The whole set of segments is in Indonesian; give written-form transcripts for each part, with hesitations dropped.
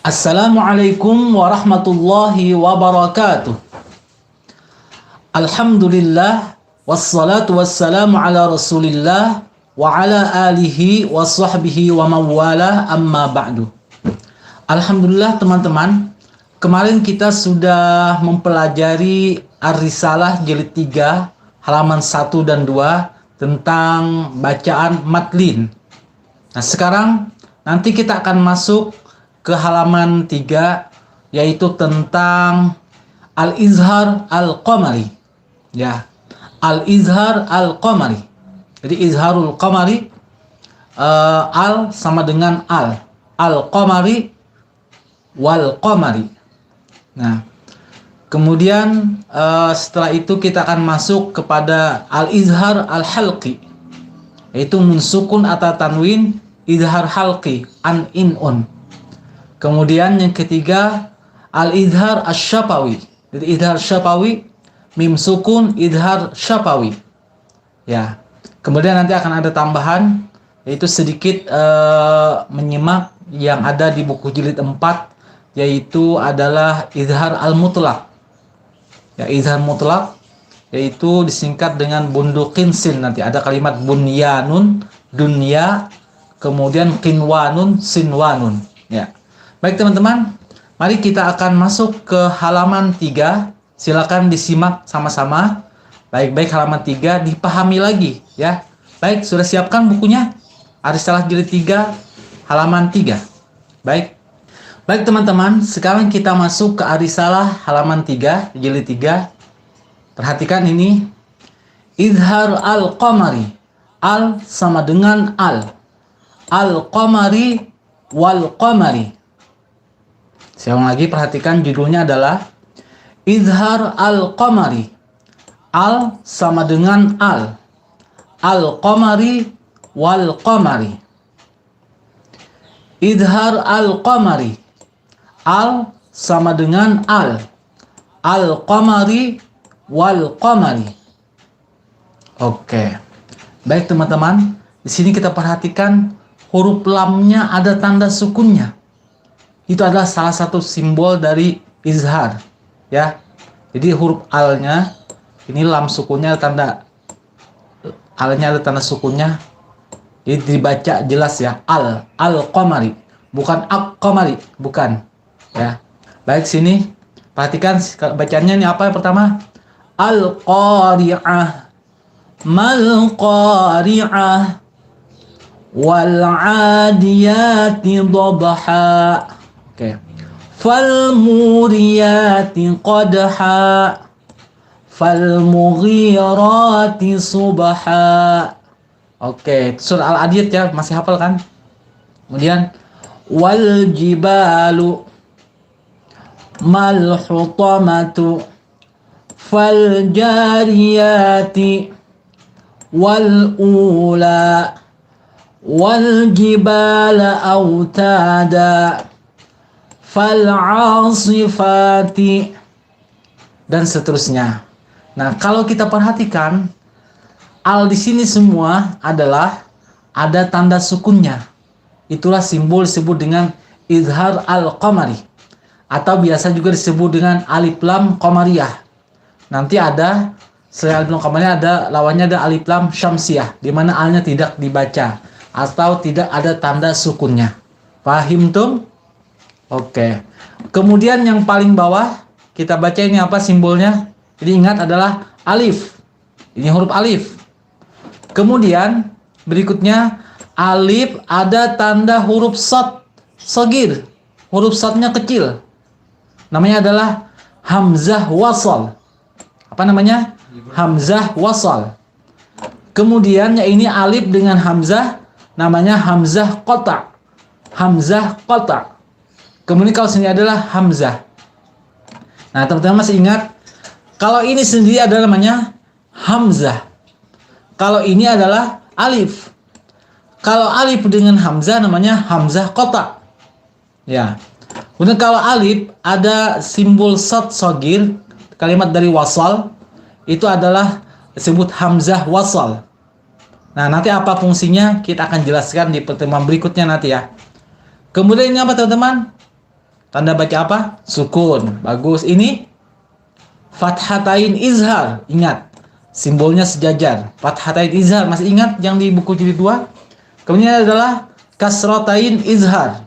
Assalamualaikum warahmatullahi wabarakatuh. Alhamdulillah wassalatu wassalamu ala Rasulillah wa ala alihi wa sahbihi wa mawala amma ba'du. Alhamdulillah teman-teman, kemarin kita sudah mempelajari Ar-Risalah jilid 3 halaman 1 dan 2 tentang bacaan matlin. Nah, sekarang nanti kita akan masuk ke halaman 3, yaitu tentang Al-Izhar Al-Qamari. Ya, Al-Izhar Al-Qamari. Jadi Izharul Qamari, al sama dengan al. Al-Qamari wal Qamari. Nah, kemudian setelah itu kita akan masuk kepada Al-Izhar Al-Halqi, yaitu munsukun atau tanwin izhar halqi an in-un. Kemudian yang ketiga al-izhar asy-syafawi. Jadi izhar syafawi mim sukun izhar syafawi. Ya. Kemudian nanti akan ada tambahan, yaitu sedikit menyimak yang ada di buku jilid 4, yaitu adalah izhar al-mutlaq. Ya, izhar mutlaq yaitu disingkat dengan bundukin sin. Nanti ada kalimat bunyanun, dunya, kemudian qinwanun, sinwanun. Ya. Baik teman-teman, mari kita akan masuk ke halaman 3. Silakan disimak sama-sama. Baik-baik, halaman 3 dipahami lagi ya. Baik, sudah siapkan bukunya? Ar-Risalah jilid 3 halaman 3. Baik. Baik teman-teman, sekarang kita masuk ke Ar-Risalah halaman 3 jilid 3. Perhatikan ini. Izhar al-qamari. Al sama dengan al. Al-qamari wal qamari. Saya ulang lagi, perhatikan judulnya adalah Izhar al-Qamari. Al sama dengan al. Al-Qamari wal Qamari. Izhar al-Qamari. Al sama dengan al. Al-Qamari wal Qamari. Oke. Baik teman-teman, di sini kita perhatikan huruf lamnya ada tanda sukunnya. Itu adalah salah satu simbol dari izhar, ya. Jadi huruf alnya ini lam sukunnya, tanda alnya ada tanda sukunnya. Jadi dibaca jelas ya, al-qamari, bukan al-qamari, bukan, ya. Baik, sini perhatikan bacaannya ini apa yang pertama? Al-qari'ah, mal-qari'ah, wal-'adiyati dhabha. Oke. Fal muriyati qadha, fal mughirati subha. Oke, surah Al-Adiyat ya, masih hafal kan? Kemudian wal jibalu mal hutamatu, fal jariyati wal ula, wal jibala autada, fal'asifati, dan seterusnya. Nah, kalau kita perhatikan al di sini semua adalah ada tanda sukunnya. Itulah simbol disebut dengan izhar al-qamari, atau biasa juga disebut dengan alif lam qamariyah. Nanti ada selain alif lam qamariyah ada lawannya, ada alif lam syamsiyah, di mana alnya tidak dibaca atau tidak ada tanda sukunnya. Pahim tuh? Oke. Kemudian yang paling bawah kita baca ini apa simbolnya? Jadi ingat adalah alif. Ini huruf alif. Kemudian berikutnya alif ada tanda huruf shad, shagir. Huruf shadnya kecil. Namanya adalah hamzah wasal. Apa namanya? Hamzah wasal. Kemudian ya ini alif dengan hamzah namanya hamzah qata. Hamzah qata. Kemudian kalau sini adalah hamzah. Nah, teman-teman masih ingat? Kalau ini sendiri adalah namanya hamzah. Kalau ini adalah alif. Kalau alif dengan hamzah namanya hamzah qata. Ya. Kemudian kalau alif ada simbol shad shagir, kalimat dari wasal, itu adalah disebut hamzah wasal. Nah, nanti apa fungsinya kita akan jelaskan di pertemuan berikutnya nanti ya. Kemudian ini apa teman-teman? Tanda baca apa? Sukun. Bagus. Ini fathatain izhar. Ingat, simbolnya sejajar. Fathatain izhar. Masih ingat yang di buku jilid 2? Kemudian adalah kasratain izhar.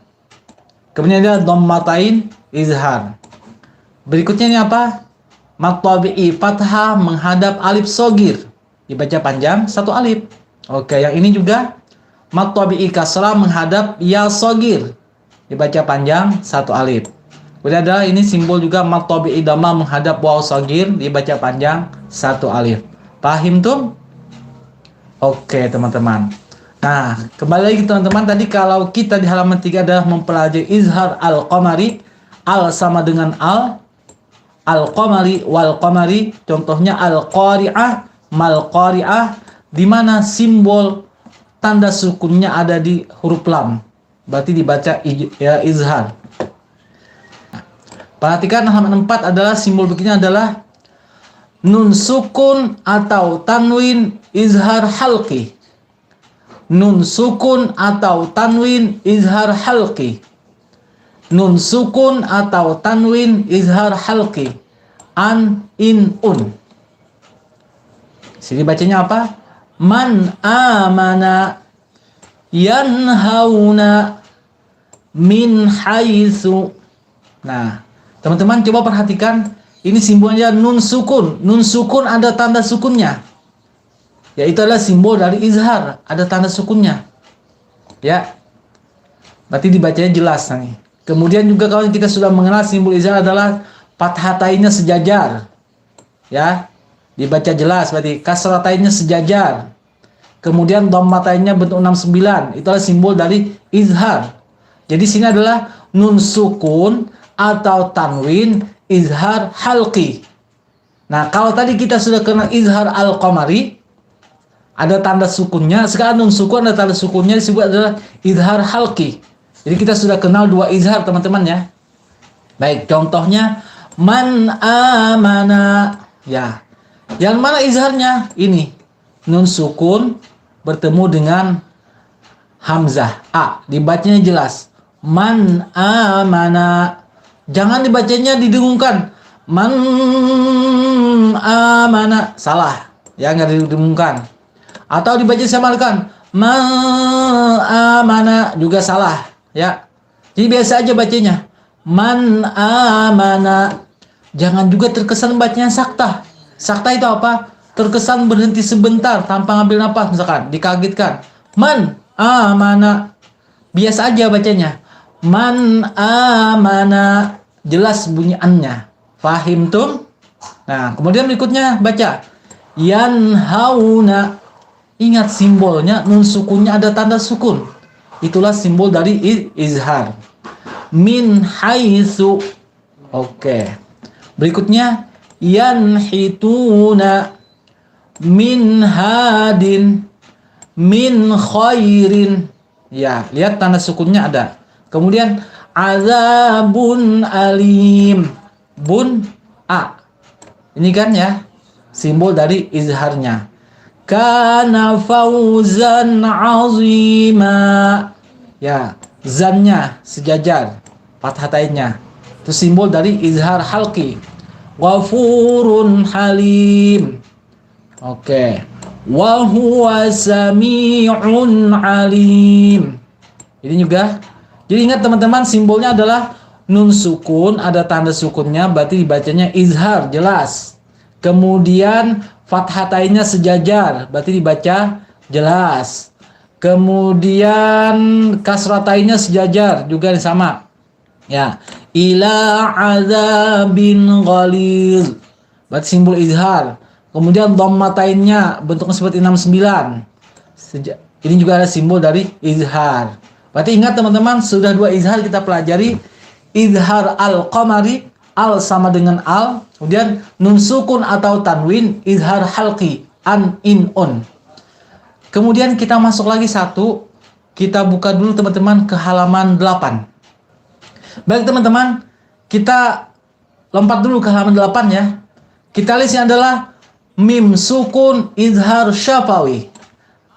Kemudian ada dhammatain izhar. Berikutnya ini apa? Mad tabi'i fathah menghadap alif shogir. Dibaca panjang satu alif. Oke, yang ini juga mad tabi'i kasrah menghadap ya shogir. Dibaca panjang satu alif. Kemudian ada ini simbol juga mad tabi'i dhamma menghadap waw shogir. Dibaca panjang satu alif. Paham tuh? Oke, teman-teman. Nah, kembali lagi teman-teman, tadi kalau kita di halaman 3 adalah mempelajari izhar al-qamari, al sama dengan al-qamari, wal-qamari, contohnya al-qari'ah, mal-qari'ah, di mana simbol tanda sukunnya ada di huruf lam. Berarti dibaca izhar. Perhatikan halaman 4 adalah simbol begini adalah nun sukun atau tanwin izhar halqi. Nun sukun atau tanwin izhar halqi. Nun sukun atau tanwin izhar halqi. An, in, un. Sini bacanya apa? Man amana yanhauna min haitsu. Nah, teman-teman coba perhatikan, ini simbolnya nun sukun. Nun sukun ada tanda sukunnya. Yaitu adalah simbol dari izhar, ada tanda sukunnya. Ya. Berarti dibacanya jelas nih. Kemudian juga kalau kita sudah mengenal simbol izhar adalah fathatainnya sejajar. Ya. Dibaca jelas berarti kasratainnya sejajar. Kemudian dhammatainnya bentuk 69. Itu adalah simbol dari izhar. Jadi sini adalah nun sukun atau tanwin izhar halqi. Nah, kalau tadi kita sudah kenal izhar al-qamari, ada tanda sukunnya. Sekarang nun sukun ada tanda sukunnya, disebut adalah izhar halqi. Jadi kita sudah kenal dua izhar, teman-teman ya. Baik, contohnya man amana. Ya. Yang mana izharnya? Ini. Nun sukun bertemu dengan hamzah a. Dibacanya jelas. Man amana. Jangan dibacanya didengungkan. Man amana. Salah. Ya, nggak didengungkan. Atau dibaca samakan man-amana juga salah, ya. Jadi biasa aja bacanya. Man-amana. Jangan juga terkesan bacanya sakta. Sakta itu apa? Terkesan berhenti sebentar tanpa ngambil napas, misalkan dikagetkan. Man-amana. Biasa aja bacanya. Man-amana. Jelas bunyi an-nya. Fahim tuh? Nah, kemudian berikutnya baca yanhauna. Ingat simbolnya, nun sukunnya ada tanda sukun. Itulah simbol dari izhar. Min haitsu. Oke. Berikutnya yanhituna min hadin min khairin. Ya, lihat tanda sukunnya ada. Kemudian azabun alim. Bun a. Ini kan ya simbol dari izharnya. Kana fauzan azima. Ya, zannya sejajar, fathatainnya. Itu simbol dari izhar halqi. Ghafurun halim. Oke. Wa huwa sami'un alim. Ini juga. Jadi ingat teman-teman, simbolnya adalah nun sukun, ada tanda sukunnya, berarti dibacanya izhar, jelas. Kemudian fathatainnya sejajar, berarti dibaca jelas. Kemudian kasratainnya sejajar, juga sama. Ya, ila azabin ghalidh. Berarti simbol izhar. Kemudian dhammatainnya bentuknya seperti 69. Ini juga ada simbol dari izhar. Berarti ingat teman-teman, sudah dua izhar kita pelajari. Izhar al-qamari, al sama dengan al. Kemudian nun sukun atau tanwin, izhar halqi, an, in, on. Kemudian kita masuk lagi satu. Kita buka dulu teman-teman ke halaman 8. Baik teman-teman, kita lompat dulu ke halaman 8 ya. Kita lihat yang adalah mim sukun izhar syafawi.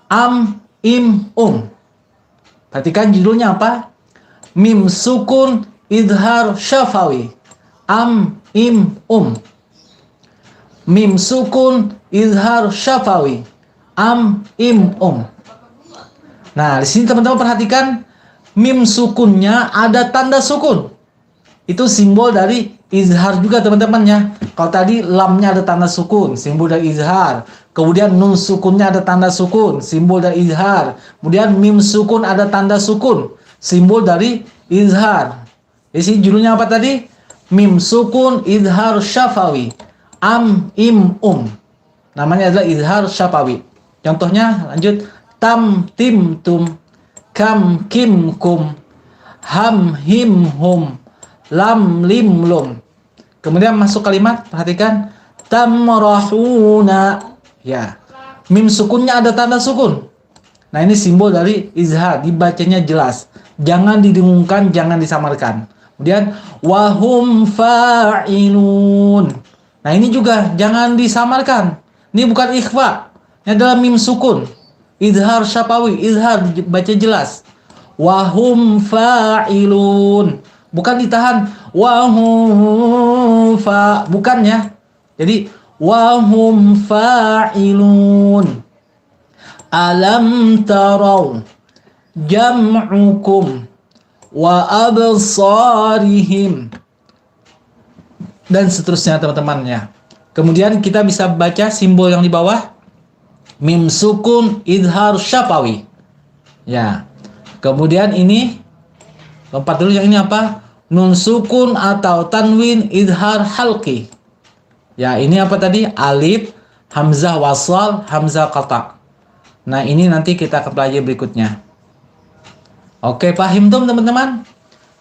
Am, im, Perhatikan judulnya apa? Mim sukun idhar syafawi. Am, im, Mim sukun idhar syafawi. Am, im, Nah, di sini teman-teman perhatikan mim sukunnya ada tanda sukun. Itu simbol dari izhar juga teman-teman ya. Kalau tadi lamnya ada tanda sukun, simbol dari izhar. Kemudian nun sukunnya ada tanda sukun, simbol dari izhar. Kemudian mim sukun ada tanda sukun, simbol dari izhar. Di sini judulnya apa tadi? Mim sukun izhar syafawi. Am, im, Namanya adalah izhar syafawi. Contohnya lanjut. Tam, tim, tum. Kam, kim, kum. Ham, him, hum. Lam, lim, lum. Kemudian masuk kalimat, perhatikan. Tamrahuna. Ya. Mim sukunnya ada tanda sukun. Nah, ini simbol dari izhar, dibacanya jelas. Jangan didengungkan, jangan disamarkan. Kemudian wahum fa'ilun. Nah, ini juga jangan disamarkan. Ini bukan ikhfa. Ini adalah mim sukun. Izhar syafawi, izhar baca jelas. Wahum fa'ilun. Bukan ditahan. Wahum fa, bukan ya. Jadi wahum fa'ilun. Alam taraw jam'ukum wa absarihim, dan seterusnya teman-temannya. Kemudian kita bisa baca simbol yang di bawah. Mim sukun idhar syafawi. Ya. Kemudian ini lompat dulu, yang ini apa? Nun sukun atau tanwin idhar halqi. Ya, ini apa tadi? Alif, hamzah wasal, hamzah qata'. Nah, ini nanti kita akan pelajari berikutnya. Oke, paham tuh teman-teman?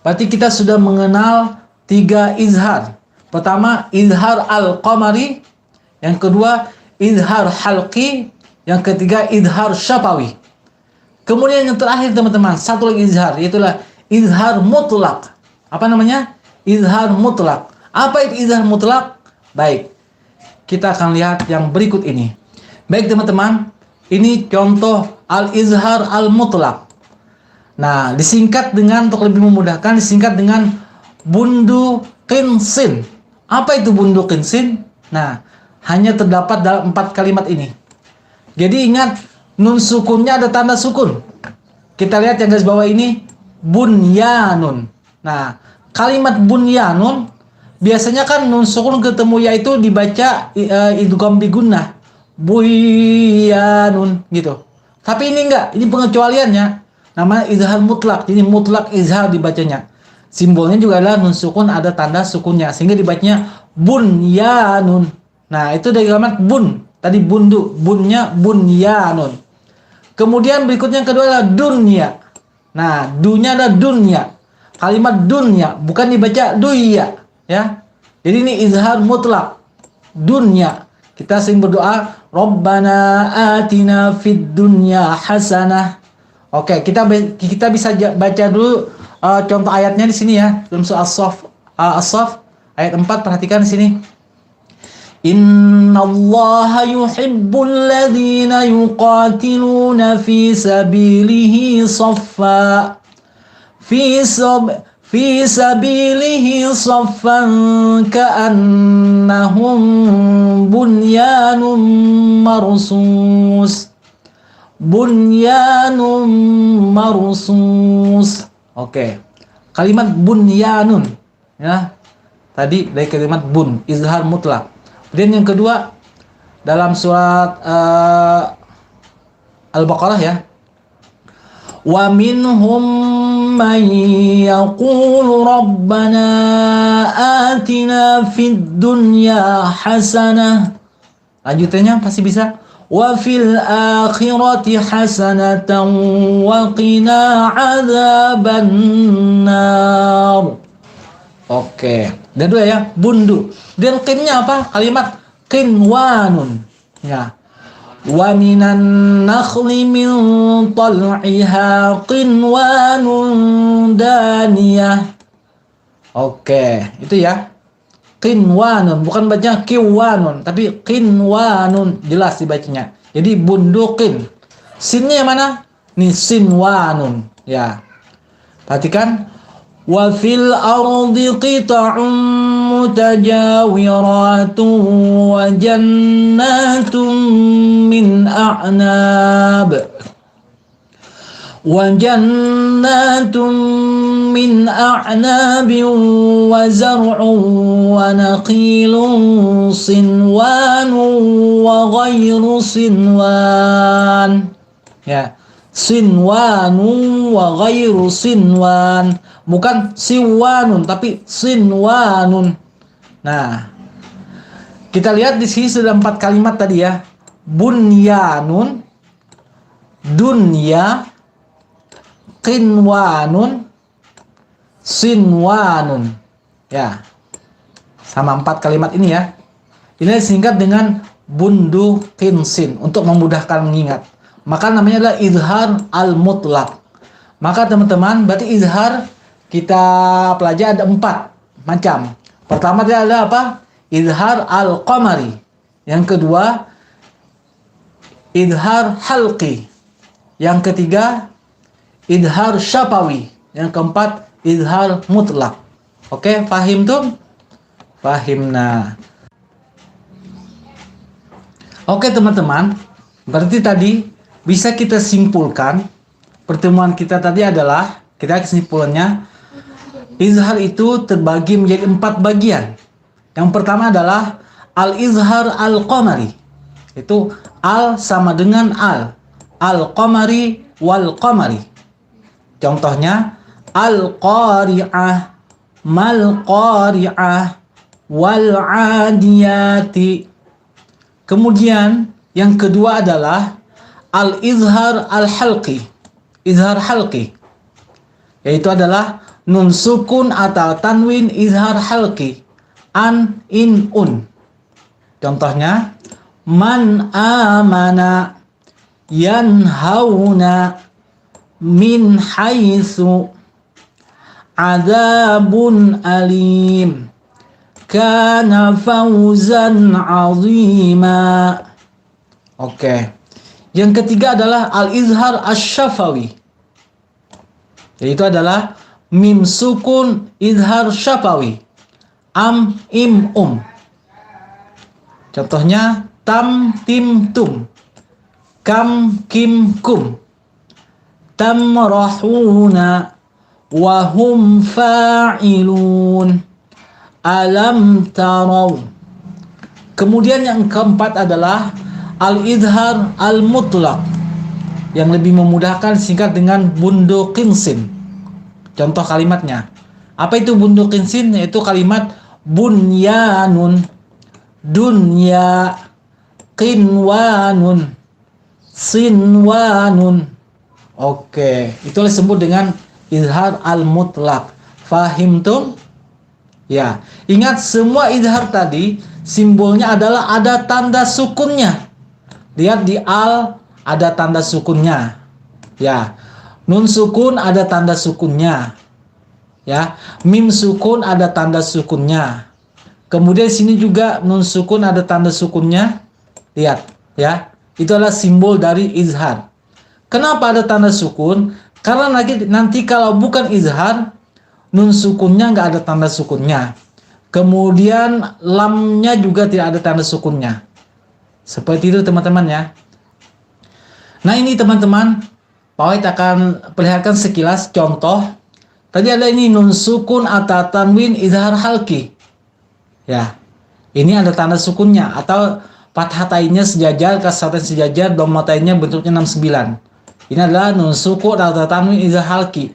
Berarti kita sudah mengenal 3 izhar. Pertama, izhar al-qamari. Yang kedua, izhar halqi. Yang ketiga, izhar syafawi. Kemudian yang terakhir teman-teman, satu lagi izhar, yaitulah izhar mutlak. Apa namanya? Izhar mutlak. Apa itu izhar mutlak? Baik, kita akan lihat yang berikut ini. Baik teman-teman, ini contoh al-izhar al-mutlak. Nah, disingkat dengan, untuk lebih memudahkan, disingkat dengan bundu qinsin. Apa itu bundu qinsin? Nah, hanya terdapat dalam 4 kalimat ini. Jadi ingat, nun sukunnya ada tanda sukun. Kita lihat yang garis bawah ini, bunyanun. Nah, kalimat bunyanun, biasanya kan nun sukun ketemu ya itu dibaca idgham bi gunnah. Buyanun gitu. Tapi ini enggak, ini pengecualiannya. Namanya izhar mutlak. Jadi mutlak izhar dibacanya. Simbolnya juga adalah nun sukun ada tanda sukunnya, sehingga dibacanya bunyanun. Nah, itu dari kalimat bun. Tadi bundu, bunnya bunyanun. Kemudian berikutnya yang kedua adalah dunya. Nah, dunya adalah dunya. Kalimat dunya bukan dibaca duya, ya. Jadi ini izhar mutlak. Dunya. Kita sering berdoa, Rabbana atina fid dunya hasanah. Oke, kita bisa baca dulu contoh ayatnya di sini ya. Dalam surah As-Saff ayat 4, perhatikan di sini. Innallaha yuhibbul ladzina yuqatiluna fi sabilihi saffa. Fi sabilihi saffan ka'annahum bunyanun marsus. Bunyanun marsus. Oke. Kalimat bunyanun ya. Tadi dari kalimat bun, izhar mutlak. Kemudian yang kedua dalam surat Al-Baqarah ya. Wa minhum man yaqulu rabbana atina fid dunya hasanah. Lanjutannya pasti bisa. Wa fil akhirati hasanatan wa qina adzabannar. Oke. Dan dua ya, bundu. Dan qinnya apa? Kalimat qinwanun. Ya. Wa minan nakhli min tal'iha qinwanun daniyah. Oke, itu ya. Qinwanun, bukan bacanya kiwanun, tapi qinwanun, jelas dibacanya. Jadi bunduqin. Sinnya yang mana? Nih sinwanun, ya. Perhatikan. Wa fil ardi qita'un mutajawiratun wa jannatun min a'nab وجنات من أعناب وزرع ونخيل صنوان وغير صنوان ya sinwan wa ghairu sinwan, bukan siwanun tapi sinwanun. Nah, kita lihat di sini sudah 4 kalimat tadi ya. Bunyanun, dunya, qinwanun, sinwanun. Ya. Sama 4 kalimat ini ya. Ini disingkat dengan bundu qinsin untuk memudahkan mengingat. Maka namanya adalah izhar al-mutlaq. Maka teman-teman, berarti izhar kita pelajari ada 4 macam. Pertama dia adalah apa? Izhar al-qamari. Yang kedua, izhar halqi. Yang ketiga, izhar syafawi. Yang keempat, izhar mutlak. Oke, pahim tuh? Pahimna. Oke teman-teman, berarti tadi bisa kita simpulkan pertemuan kita tadi adalah, kita kesimpulannya, izhar itu terbagi menjadi 4 bagian. Yang pertama adalah al-izhar al-qamari. Itu al sama dengan al-qamari wal-qamari. Contohnya al-qari'ah, mal-qari'ah, wal-adiyati. Kemudian yang kedua adalah al-izhar al-halqi. Izhar halqi yaitu adalah nun sukun atau tanwin izhar halqi, an, in, un. Contohnya man amana, yanhauna, min haitsu, adzabun alim, kana fawzan azima. Oke. Yang ketiga adalah al-izhar asy-syafawi. Yaitu adalah mim sukun izhar syafawi, am, im, Contohnya tam, tim, tum, kam, kim, kum, tamrahuna, wahum fa'ilun, alam taraw. Kemudian yang keempat adalah al-izhar al-mutlaq, yang lebih memudahkan singkat dengan bundu qinsin. Contoh kalimatnya. Apa itu bundu qinsin? Yaitu kalimat bunyanun, dunya, qinwanun, sinwanun. Oke, itulah disebut dengan izhar al-mutlaq. Fahim tuh? Ya, ingat semua izhar tadi simbolnya adalah ada tanda sukunnya. Lihat di al ada tanda sukunnya. Ya, nun sukun ada tanda sukunnya. Ya, mim sukun ada tanda sukunnya. Kemudian sini juga nun sukun ada tanda sukunnya. Lihat, ya. Itu adalah simbol dari izhar. Kenapa ada tanda sukun? Karena nanti kalau bukan izhar, nun sukunnya nggak ada tanda sukunnya. Kemudian lamnya juga tidak ada tanda sukunnya. Seperti itu teman-teman ya. Nah ini teman-teman, Pak Wahid akan perlihatkan sekilas contoh. Tadi ada ini nun sukun atau tanwin izhar halqi. Ya, ini ada tanda sukunnya atau fathah ta'inya sejajar, kasratan sejajar, dhamma ta'inya bentuknya 69. Ini adalah nun sukun atau tanwin izhar halqi.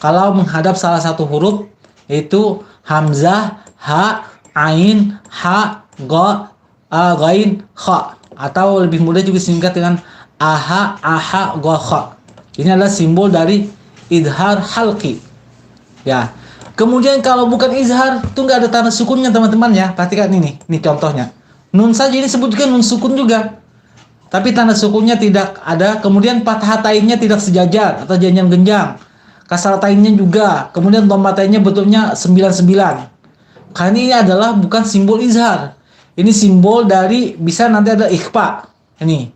Kalau menghadap salah satu huruf yaitu hamzah, ha, ain, ha, gha, ghain, kha, atau lebih mudah juga singkat dengan aha, aha, gha, kha. Ini adalah simbol dari izhar halqi. Ya. Kemudian kalau bukan izhar itu nggak ada tanda sukunnya teman-teman ya. Perhatikan ini contohnya. Nun saja ini sebutkan nun sukun juga. Tapi tanda sukunnya tidak ada. Kemudian fathah ta'inya tidak sejajar atau janjian genjang. Kasrah ta'inya juga. Kemudian dhamma ta'inya bentuknya 99. Karena ini adalah bukan simbol izhar. Ini simbol dari bisa nanti ada ikhfa. Ini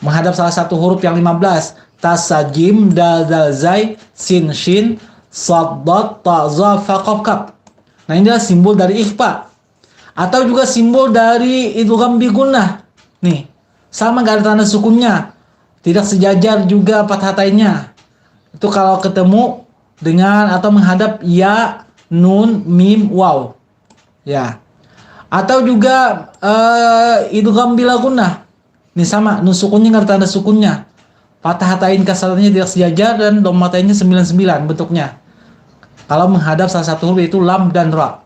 menghadap salah satu huruf yang 15. Tas, sa, jim, dal, zal, zai, sin, shin, sad, dad, ta, za, fa, qaf, kaf. Nah, ini adalah simbol dari ikhfa. Atau juga simbol dari idgham bi gunnah. Nih, sama gak ada tanda sukunnya. Tidak sejajar juga fathatainnya. Itu kalau ketemu dengan atau menghadap ya, nun, mim, waw. Ya. Atau juga idgham bila gunnah. Ini sama, nun sukunnya gak ada tanda sukunnya. Fathatain kasrahnya tidak sejajar dan dhammatainnya 99 bentuknya. Kalau menghadap salah satu huruf yaitu lam dan ra.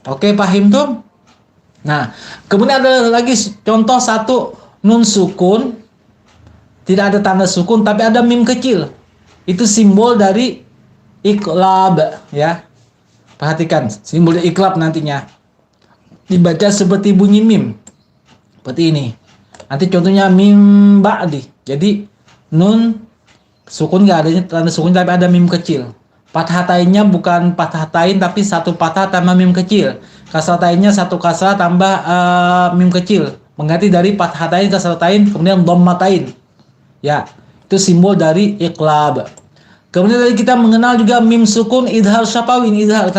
Oke, paham tuh? Nah, kemudian ada lagi contoh satu nun sukun, tidak ada tanda sukun tapi ada mim kecil. Itu simbol dari iqlab ya. Perhatikan, simbol dari iqlab nantinya. Dibaca seperti bunyi mim. Seperti ini. Nanti contohnya mim ba'di. Jadi nun sukun nggak adanya tanda sukun tapi ada mim kecil. Fathatainnya bukan fathatain tapi satu fathah tambah mim kecil. Kasratain satu kasrah tambah mim kecil. Mengganti dari fathatain kasratain kemudian dhammatain. Ya, itu simbol dari iqlab. Kemudian tadi kita mengenal juga mim sukun idhar syafawin, idhar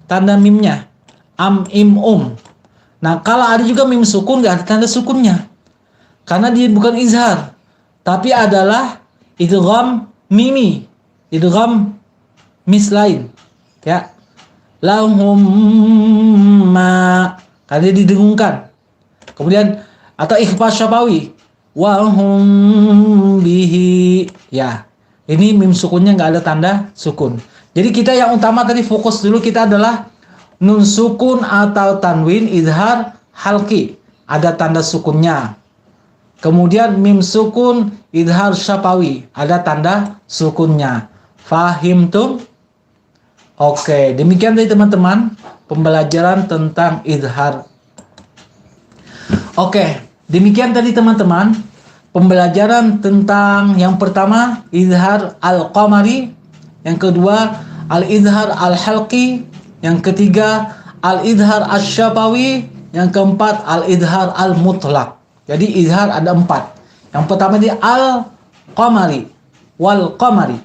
tanda mimnya. Am, im, Nah, kalau ada juga mim sukun nggak ada tanda sukunnya. Karena dia bukan izhar, tapi adalah idgham mimi, idgham mislain, ya. Lahum ma, karena dia didengungkan. Kemudian atau ikhfa syafawi, wa hum bihi, ya. Ini mim sukunnya nggak ada tanda sukun. Jadi kita yang utama tadi fokus dulu kita adalah nun sukun atau tanwin izhar halqi, ada tanda sukunnya. Kemudian mim sukun idhar syafawi, ada tanda sukunnya. Fahim tuh? Oke, demikian tadi teman-teman pembelajaran tentang idhar. Oke, demikian tadi teman-teman pembelajaran tentang yang pertama idhar al-qamari, yang kedua al-idhar al-halqi, yang ketiga al-idhar asy-syafawi, yang keempat al-idhar al-mutlaq. Jadi izhar ada 4. Yang pertama di al-qamari, wal qamari.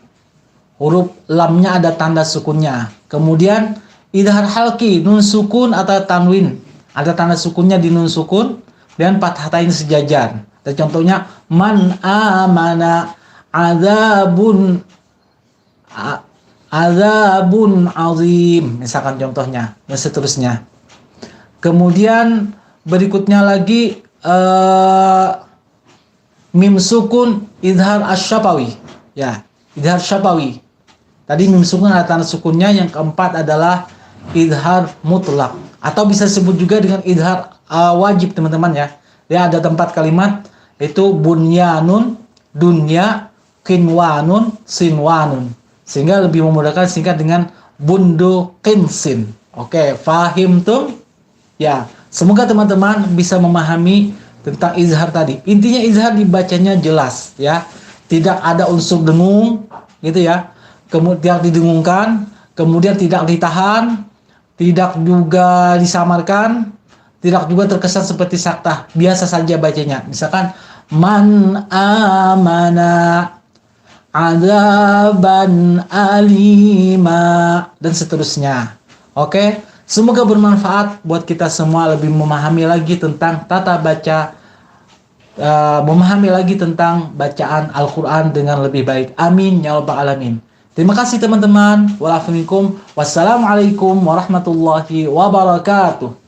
Huruf lamnya ada tanda sukunnya. Kemudian idhar halqi, nun sukun atau tanwin. Ada tanda sukunnya di nun sukun dan fathatain sejajar. Dan contohnya man amana azabun azim. Misalkan contohnya dan seterusnya. Kemudian berikutnya lagi mim sukun idhar asy-syafawi, ya, idhar syafawi. Tadi mim sukun ada tanda sukunnya. Yang keempat adalah idhar mutlak atau bisa disebut juga dengan idhar wajib teman-teman ya. Dia ada 4 kalimat yaitu bunyanun, dunya, qinwanun, sinwanun. Sehingga lebih memudahkan singkat dengan bundu qinsin. Oke, fahim tuh? Ya. Semoga teman-teman bisa memahami tentang izhar tadi. Intinya izhar dibacanya jelas ya. Tidak ada unsur dengung gitu ya. Kemudian didengungkan, kemudian tidak ditahan, tidak juga disamarkan, tidak juga terkesan seperti saktah. Biasa saja bacanya. Misalkan man amana adzaban alima dan seterusnya. Oke. Semoga bermanfaat buat kita semua lebih memahami lagi tentang tata baca, memahami lagi tentang bacaan Al-Quran dengan lebih baik. Amin ya rabbal alamin. Terima kasih teman-teman. Wassalamualaikum warahmatullahi wabarakatuh.